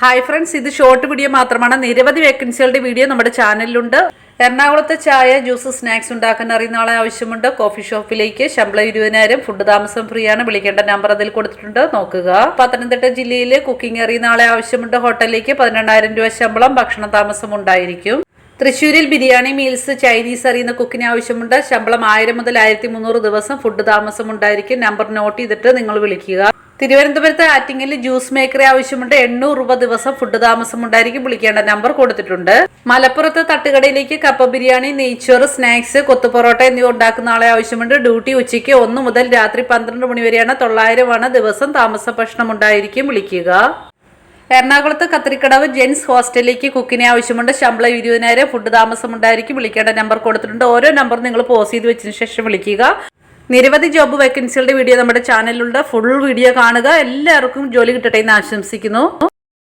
Hi friends, ഇത് short video മാത്രമാണ്. നിരവധി വേക്കൻസികളുടെ വീഡിയോ നമ്മുടെ ചാനലിലുണ്ട്. എറണാകുളത്തെ ചായ, ജ്യൂസ്, സ്നാക്സ് ഉണ്ടാക്കാൻ അറിയുന്ന ആളെ ആവശ്യമുണ്ട്. കോഫി ഷോപ്പിലേക്ക്. ശമ്പളം 20,000. ഫുഡ് താമസം ഫ്രീ ആണ്. വിളിക്കേണ്ട നമ്പർ അതിൽ കൊടുത്തിട്ടുണ്ട്, നോക്കുക. പത്തനംതിട്ട ജില്ലയിൽ കുക്കിംഗ് അറിയുന്ന ആളെ ആവശ്യമുണ്ട്. ഹോട്ടലിലേക്ക് 12,000 രൂപ ശമ്പളം, ഭക്ഷണ താമസം ഉണ്ടായിരിക്കും. തൃശ്ശൂരിൽ ബിരിയാണി, മീൽസ്, ചൈനീസ് അറിയുന്ന കുക്കിന് ആവശ്യമുണ്ട്. ശമ്പളം 1000 മുതൽ 1300 ദിവസം. ഫുഡ് താമസം ഉണ്ടായിരിക്കും. നമ്പർ നോട്ട് ചെയ്തിട്ട് നിങ്ങൾ വിളിക്കുക. തിരുവനന്തപുരത്ത് ആറ്റിങ്ങലിൽ ജ്യൂസ് മേക്കറി ആവശ്യമുണ്ട്. 800 രൂപ ദിവസം. ഫുഡ് താമസം ഉണ്ടായിരിക്കും. വിളിക്കേണ്ട നമ്പർ കൊടുത്തിട്ടുണ്ട്. മലപ്പുറത്ത് തട്ടുകടയിലേക്ക് കപ്പ ബിരിയാണി, നെയ്ച്ചോറ്, സ്നാക്സ്, കൊത്തു പൊറോട്ട എന്നിവ ഉണ്ടാക്കുന്ന ആളെ ആവശ്യമുണ്ട്. ഡ്യൂട്ടി ഉച്ചയ്ക്ക് 1 മുതൽ രാത്രി 12 മണി വരെയാണ്. 900 ആണ് ദിവസം. താമസ ഭക്ഷണം ഉണ്ടായിരിക്കും. വിളിക്കുക. എറണാകുളത്ത് കത്തിരിക്കടവ് ജെൻസ് ഹോസ്റ്റലിലേക്ക് കുക്കിനെ ആവശ്യമുണ്ട്. ശമ്പളം 20,000. ഫുഡ് താമസം ഉണ്ടായിരിക്കും. വിളിക്കേണ്ട നമ്പർ കൊടുത്തിട്ടുണ്ട്. ഓരോ നമ്പർ നിങ്ങൾ പോസ് ചെയ്ത് വെച്ചതിന് ശേഷം വിളിക്കുക. നിരവധി ജോബ് വേക്കൻസികളുടെ വീഡിയോ നമ്മുടെ ചാനലിലുണ്ട്. ഫുൾ വീഡിയോ കാണുക. എല്ലാവർക്കും ജോലി കിട്ടട്ടെ എന്ന് ആശംസിക്കുന്നു.